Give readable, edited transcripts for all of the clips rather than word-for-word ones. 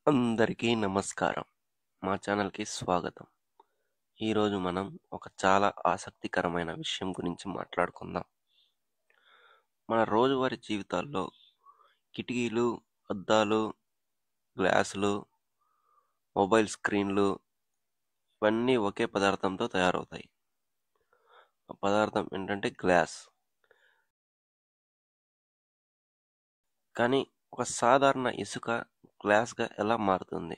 అందరికీ నమస్కారం. మా ఛానల్‌కి స్వాగతం. ఈరోజు మనం ఒక చాలా ఆసక్తికరమైన విషయం గురించి మాట్లాడుకుందాం. మన రోజువారీ జీవితాల్లో కిటికీలు, అద్దాలు, గ్లాసులు, మొబైల్ స్క్రీన్‌లు ఇవన్నీ ఒకే పదార్థంతో తయారవుతాయి. ఆ పదార్థం ఏంటంటే గ్లాస్. కానీ ఒక సాధారణ ఇసుక గ్లాస్‌గా ఎలా మారుతుంది?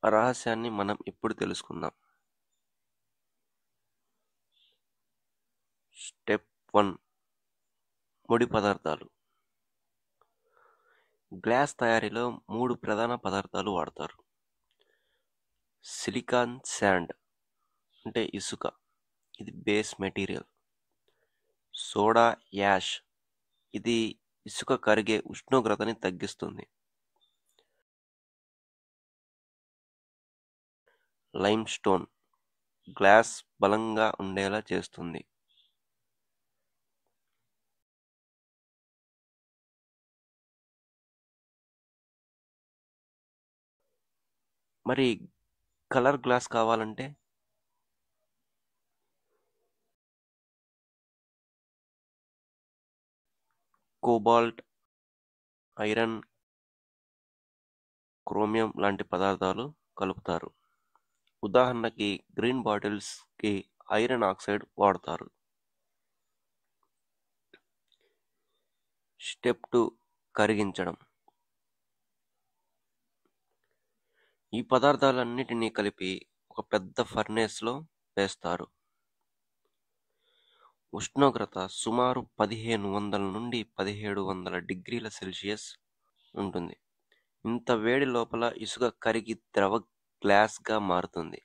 ఆ రహస్యాన్ని మనం ఇప్పుడు తెలుసుకుందాం. స్టెప్ 1 ముడి పదార్థాలు. గ్లాస్ తయారీలో 3 ప్రధాన పదార్థాలు వాడతారు. సిలికాన్ శాండ్ అంటే ఇసుక, ఇది బేస్ మెటీరియల్. సోడా యాష్, ఇది ఇసుక కరిగే ఉష్ణోగ్రతని తగ్గిస్తుంది. లైమ్ స్టోన్, గ్లాస్ బలంగా ఉండేలా చేస్తుంది. మరి కలర్ గ్లాస్ కావాలంటే కోబాల్ట్, ఐరన్, క్రోమియం లాంటి పదార్థాలు కలుపుతారు. ఉదాహరణకి గ్రీన్ బాటిల్స్కి ఐరన్ ఆక్సైడ్ వాడతారు. స్టెప్ 2 కరిగించడం. ఈ పదార్థాలన్నిటినీ కలిపి ఒక పెద్ద ఫర్నేస్లో వేస్తారు. ఉష్ణోగ్రత సుమారు 1500 నుండి 1700 డిగ్రీల సెల్సియస్ ఉంటుంది. ఇంత వేడి లోపల ఇసుక కరిగి ద్రవ గ్లాస్గా మారుతుంది.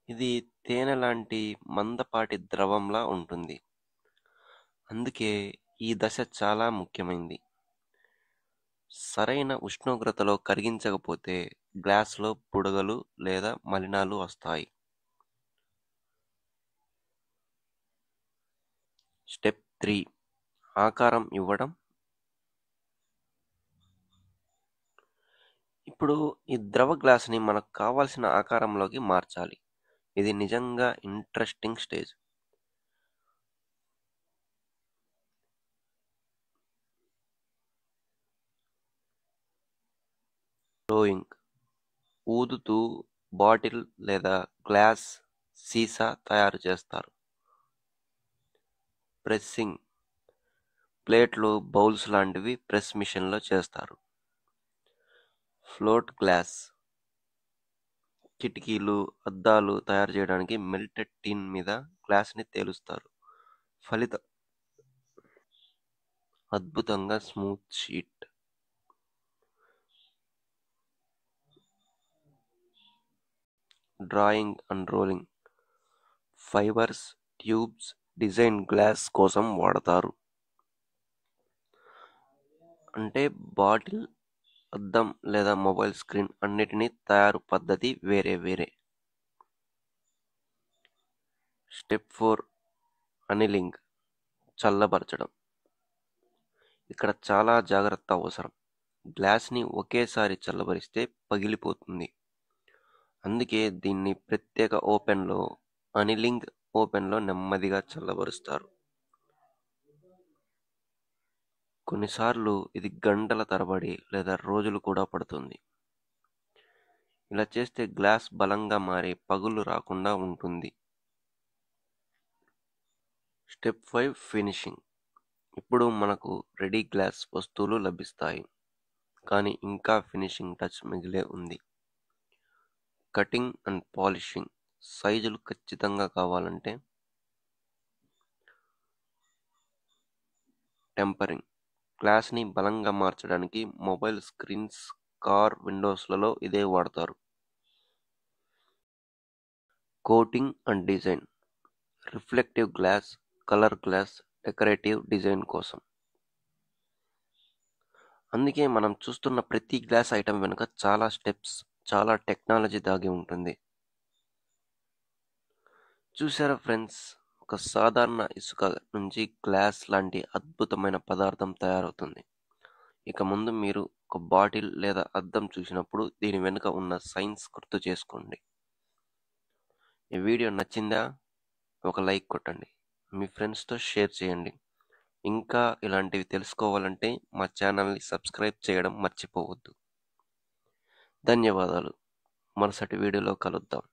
ఇది తేనె లాంటి మందపాటి ద్రవంలా ఉంటుంది. అందుకే ఈ దశ చాలా ముఖ్యమైనది. సరైన ఉష్ణోగ్రతలో కరిగించకపోతే గ్లాస్లో బుడగలు లేదా మలినాలు వస్తాయి. స్టెప్ 3 ఆకారం ఇవ్వడం. ఇప్పుడు ఈ ద్రవ గ్లాస్ని మనకు కావాల్సిన ఆకారంలోకి మార్చాలి. ఇది నిజంగా ఇంట్రెస్టింగ్ స్టేజ్. బ్లోయింగ్, ఊదుతూ బాటిల్ లేదా గ్లాస్ సీసా తయారు చేస్తారు. ప్రెస్సింగ్, ప్లేట్లు, బౌల్స్ లాంటివి ప్రెస్ మిషన్లో చేస్తారు. ఫ్లోట్ గ్లాస్, కిటికీలు, అద్దాలు తయారు చేయడానికి మెల్టెడ్ టిన్ మీద గ్లాస్ని తేలుస్తారు. ఫలితం అద్భుతంగా smooth sheet. Drawing and rolling, fibres, tubes design glass కోసం వాడతారు. అంటే బాటిల్, అద్దం లేదా మొబైల్ స్క్రీన్ అన్నిటినీ తయారు పద్ధతి వేరే వేరే. స్టెప్ 4 అనిలింగ్, చల్లబరచడం. ఇక్కడ చాలా జాగ్రత్త అవసరం. గ్లాస్ని ఒకేసారి చల్లబరిస్తే పగిలిపోతుంది. అందుకే దీన్ని ప్రత్యేక అనిలింగ్ ఓపెన్లో నెమ్మదిగా చల్లబరుస్తారు. కొన్నిసార్లు ఇది గంటల తరబడి లేదా రోజులు కూడా పడుతుంది. ఇలా చేస్తే గ్లాస్ బలంగా మారి పగుళ్ళు రాకుండా ఉంటుంది. Step 5 finishing. ఇప్పుడు మనకు రెడీ గ్లాస్ వస్తువులు లభిస్తాయి. కానీ ఇంకా ఫినిషింగ్ టచ్ మిగిలే ఉంది. Cutting and polishing. సైజులు ఖచ్చితంగా కావాలంటే టెంపరింగ్. గ్లాస్ని బలంగా మార్చడానికి మొబైల్ స్క్రీన్స్, కార్ విండోస్లలో ఇదే వాడతారు. Coating and design. Reflective glass, colour glass, decorative design కోసం. అందుకే మనం చూస్తున్న ప్రతి గ్లాస్ ఐటెం వెనుక చాలా స్టెప్స్, చాలా టెక్నాలజీ దాగి ఉంటుంది. చూసారా ఫ్రెండ్స్, ఒక సాధారణ ఇసుక నుంచి గ్లాస్ లాంటి అద్భుతమైన పదార్థం తయారవుతుంది. ఇక ముందు మీరు ఒక బాటిల్ లేదా అద్దం చూసినప్పుడు దీని వెనుక ఉన్న సైన్స్ గుర్తు చేసుకోండి. ఈ వీడియో నచ్చిందా? ఒక లైక్ కొట్టండి. మీ ఫ్రెండ్స్తో షేర్ చేయండి. ఇంకా ఇలాంటివి తెలుసుకోవాలంటే మా ఛానల్ని సబ్స్క్రైబ్ చేయడం మర్చిపోవద్దు. ధన్యవాదాలు. మరుసటి వీడియోలో కలుద్దాం.